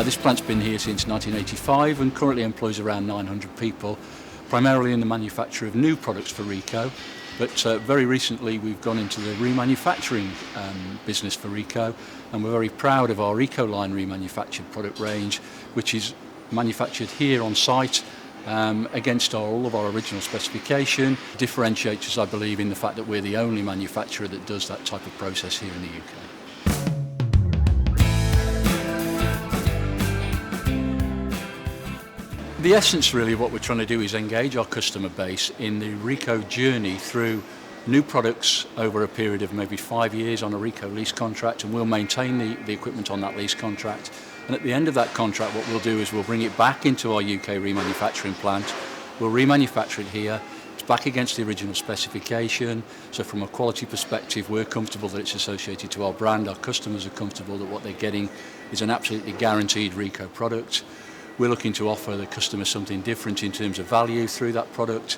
This plant's been here since 1985 and currently employs around 900 people, primarily in the manufacture of new products for Ricoh. But very recently we've gone into the remanufacturing business for Ricoh, and we're very proud of our Ecoline remanufactured product range, which is manufactured here on site against all of our original specification. Differentiates us, I believe, in the fact that we're the only manufacturer that does that type of process here in the UK. The essence really of what we're trying to do is engage our customer base in the Ricoh journey through new products over a period of maybe 5 years on a Ricoh lease contract, and we'll maintain the equipment on that lease contract. And at the end of that contract, what we'll do is we'll bring it back into our UK remanufacturing plant. We'll remanufacture it here. It's back against the original specification. So from a quality perspective, we're comfortable that it's associated to our brand. Our customers are comfortable that what they're getting is an absolutely guaranteed Ricoh product. We're looking to offer the customer something different in terms of value through that product.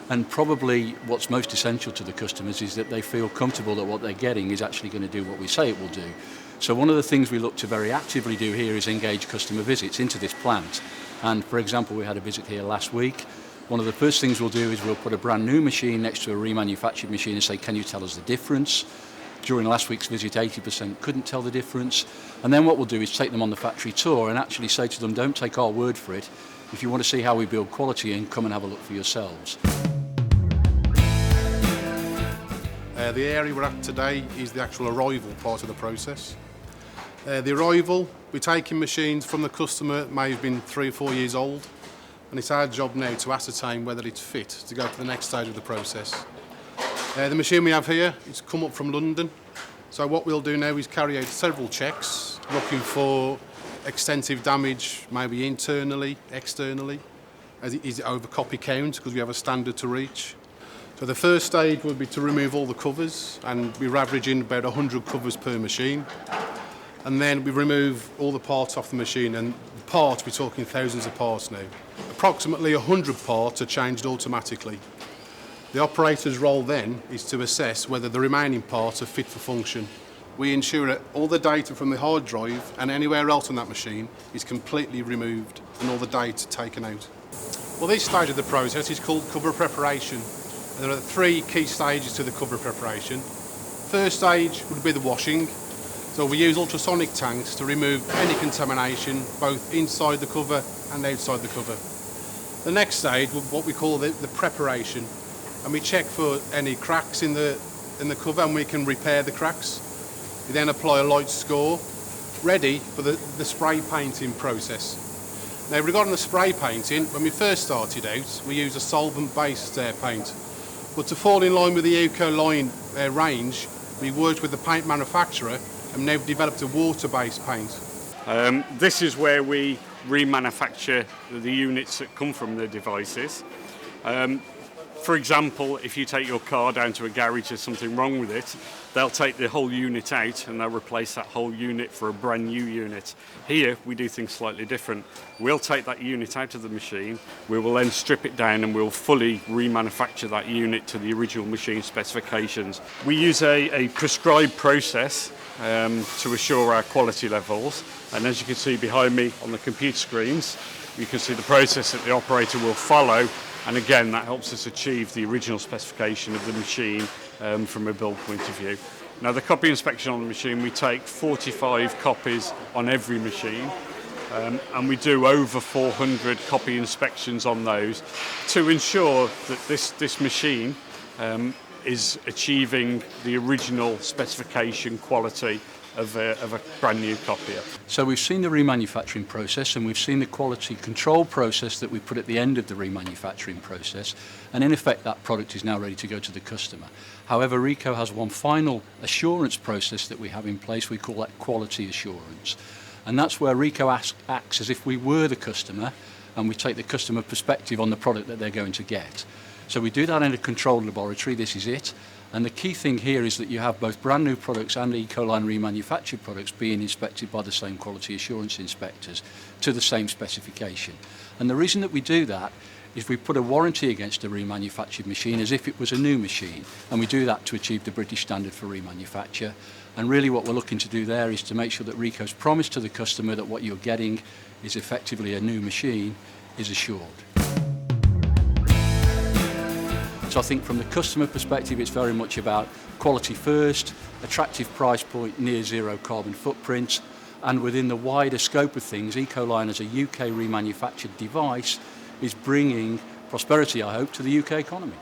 And probably what's most essential to the customers is that they feel comfortable that what they're getting is actually going to do what we say it will do. So one of the things we look to very actively do here is engage customer visits into this plant. And for example, we had a visit here last week. One of the first things we'll do is we'll put a brand new machine next to a remanufactured machine and say, can you tell us the difference? During last week's visit, 80% couldn't tell the difference. And then what we'll do is take them on the factory tour and actually say to them, don't take our word for it. If you want to see how we build quality in, come and have a look for yourselves. The area we're at today is the actual arrival part of the process. The arrival, we're taking machines from the customer that may have been 3 or 4 years old, and it's our job now to ascertain whether it's fit to go to the next stage of the process. The machine we have here, it's come up from London, so what we'll do now is carry out several checks, looking for extensive damage, maybe internally, externally. Is it over copy count, because we have a standard to reach. So the first stage would be to remove all the covers, and we're averaging about 100 covers per machine. And then we remove all the parts off the machine, and the parts, we're talking thousands of parts now. Approximately 100 parts are changed automatically. The operator's role then is to assess whether the remaining parts are fit for function. We ensure that all the data from the hard drive and anywhere else on that machine is completely removed and all the data taken out. Well, this stage of the process is called cover preparation. There are 3 key stages to the cover preparation. First stage would be the washing. So we use ultrasonic tanks to remove any contamination, both inside the cover and outside the cover. The next stage would be what we call the preparation, and we check for any cracks in the cover, and we can repair the cracks. We then apply a light score, ready for the spray painting process. Now, regarding the spray painting, when we first started out, we used a solvent-based paint. But to fall in line with the Ecoline range, we worked with the paint manufacturer and now developed a water-based paint. This is where we remanufacture the units that come from the devices. For example, if you take your car down to a garage, there's something wrong with it, they'll take the whole unit out and they'll replace that whole unit for a brand new unit. Here, we do things slightly different. We'll take that unit out of the machine, we will then strip it down and we'll fully remanufacture that unit to the original machine specifications. We use a prescribed process to assure our quality levels, and as you can see behind me on the computer screens, you can see the process that the operator will follow. And again, that helps us achieve the original specification of the machine from a build point of view. Now, the copy inspection on the machine, we take 45 copies on every machine, and we do over 400 copy inspections on those to ensure that this machine is achieving the original specification quality of a brand new copier. So we've seen the remanufacturing process and we've seen the quality control process that we put at the end of the remanufacturing process, and in effect that product is now ready to go to the customer. However, Ricoh has one final assurance process that we have in place. We call that quality assurance, and that's where Ricoh acts as if we were the customer and we take the customer perspective on the product that they're going to get. So we do that in a controlled laboratory. This is it. And the key thing here is that you have both brand new products and Ecoline remanufactured products being inspected by the same quality assurance inspectors to the same specification. And the reason that we do that is we put a warranty against a remanufactured machine as if it was a new machine, and we do that to achieve the British standard for remanufacture. And really what we're looking to do there is to make sure that Ricoh's promise to the customer that what you're getting is effectively a new machine is assured. So I think from the customer perspective, it's very much about quality first, attractive price point, near zero carbon footprint, and within the wider scope of things, Ecoline as a UK remanufactured device is bringing prosperity, I hope, to the UK economy.